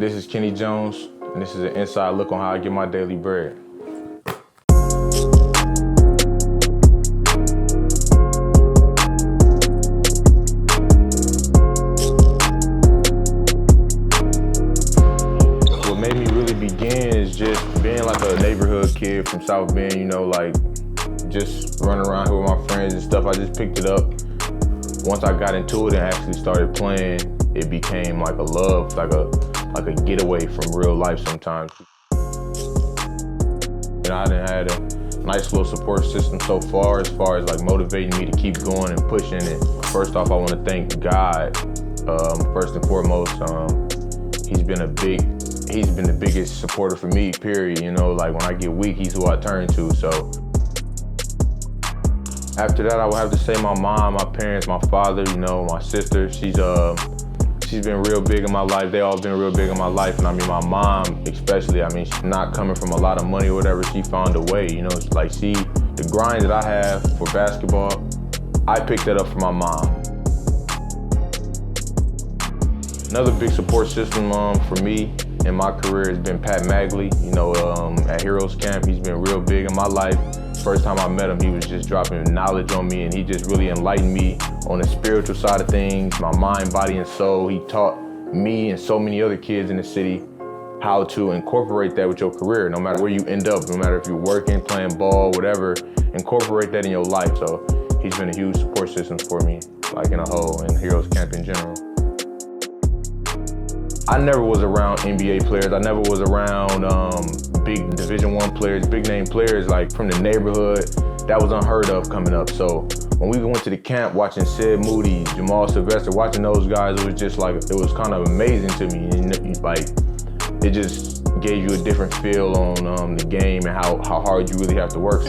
this is Kenny Jones, and this is an inside look on how I get my daily bread. What made me really begin is just being like a neighborhood kid from South Bend, you know, like just running around here with my friends and stuff. I just picked it up. Once I got into it and actually started playing, it became like a love, like a getaway from real life sometimes. You know, I done had a nice little support system so far as like motivating me to keep going and pushing it. First off, I want to thank God, first and foremost. He's been the biggest supporter for me, period. You know, like when I get weak, he's who I turn to, so. After that, I would have to say my mom, my parents, my father, you know, my sister. She's been real big in my life. They all been real big in my life. And I mean, my mom especially, I mean, she's not coming from a lot of money or whatever. She found a way, you know, it's like the grind that I have for basketball, I picked that up from my mom. Another big support system for me in my career has been Pat Magley. You know, at Heroes Camp, he's been real big in my life. First time I met him, he was just dropping knowledge on me, and he just really enlightened me on the spiritual side of things, my mind, body, and soul. He taught me and so many other kids in the city how to incorporate that with your career, no matter where you end up, no matter if you're working, playing ball, whatever, incorporate that in your life. So he's been a huge support system for me, like in a whole, and Heroes Camp in general. I never was around NBA players. I never was around big Division I players, big name players like from the neighborhood. That was unheard of coming up. So when we went to the camp watching Sid Moody, Jamal Sylvester, watching those guys, it was just like, it was kind of amazing to me. And like, it just gave you a different feel on the game and how hard you really have to work.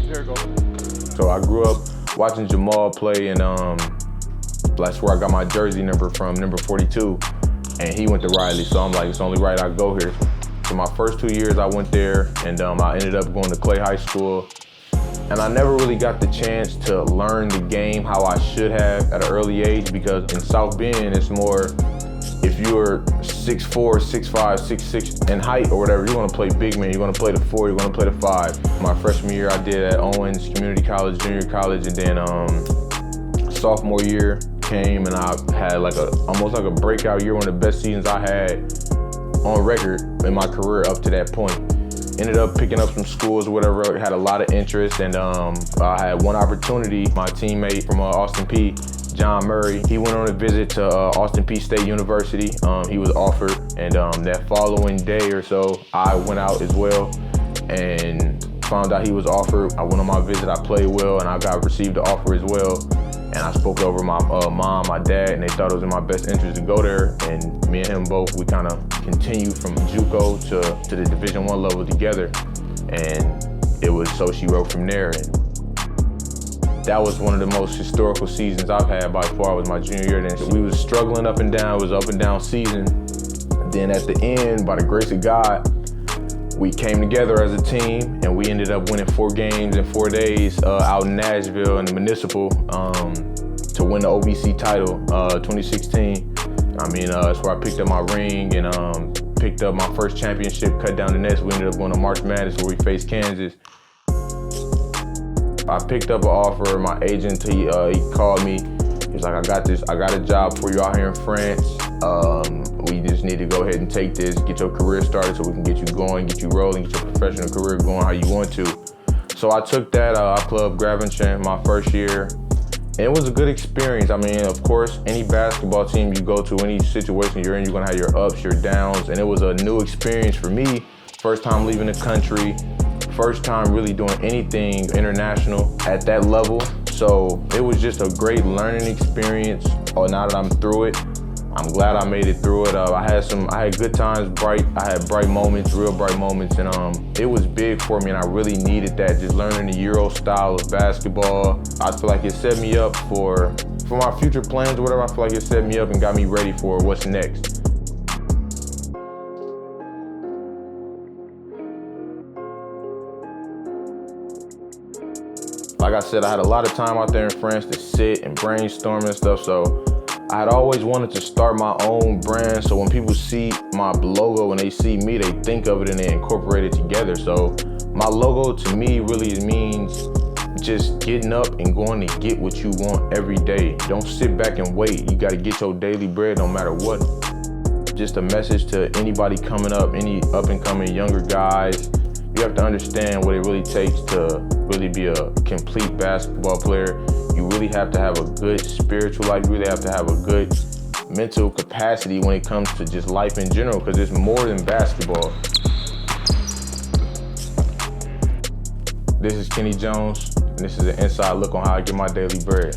There you go. So I grew up watching Jamal play, and that's where I got my jersey number from, number 42. And he went to Riley, so I'm like, it's only right I go here. So my first 2 years I went there, and I ended up going to Clay High School. And I never really got the chance to learn the game how I should have at an early age, because in South Bend, it's more, if you're 6'4", 6'5", 6'6" in height or whatever, you're gonna play big man, you're gonna play the 4, you're gonna play the 5. My freshman year I did at Owens Community College, junior college, and then sophomore year came and I had like almost like a breakout year, one of the best seasons I had on record in my career up to that point. Ended up picking up some schools or whatever, had a lot of interest, and I had one opportunity. My teammate from Austin P, John Murray, he went on a visit to Austin P State University. He was offered, and that following day or so, I went out as well and found out he was offered. I went on my visit, I played well, and I received the offer as well. And I spoke over my mom, my dad, and they thought it was in my best interest to go there. And me and him both, we kind of continued from JUCO to the Division I level together. And it was so she wrote from there. And that was one of the most historical seasons I've had by far, was my junior year. Then we was struggling up and down, it was up and down season. Then at the end, by the grace of God, we came together as a team, and we ended up winning 4 games in 4 days out in Nashville in the Municipal to win the OVC title 2016. I mean, that's where I picked up my ring and picked up my first championship, cut down the nets. We ended up going to March Madness where we faced Kansas. I picked up an offer. My agent, he called me. He was like, I got a job for you out here in France. We just need to go ahead and take this, get your career started so we can get you going, get you rolling, get your professional career going how you want to. So I took that. I played up Graventon my first year. And it was a good experience. I mean, of course, any basketball team you go to, any situation you're in, you're gonna have your ups, your downs. And it was a new experience for me. First time leaving the country, first time really doing anything international at that level. So it was just a great learning experience. Now that I'm through it, I'm glad I made it through it. I had good times, I had bright moments, real bright moments, and it was big for me, and I really needed that, just learning the Euro style of basketball. I feel like it set me up for my future plans or whatever. I feel like it set me up and got me ready for what's next. Like I said, I had a lot of time out there in France to sit and brainstorm and stuff, so I had always wanted to start my own brand, so when people see my logo and they see me, they think of it and they incorporate it together. So my logo to me really means just getting up and going to get what you want every day. Don't sit back and wait. You got to get your daily bread no matter what. Just a message to anybody coming up, any up and coming younger guys. You have to understand what it really takes to really be a complete basketball player. You really have to have a good spiritual life. You really have to have a good mental capacity when it comes to just life in general, because it's more than basketball. This is Kenny Jones, and this is an inside look on how I get my daily bread.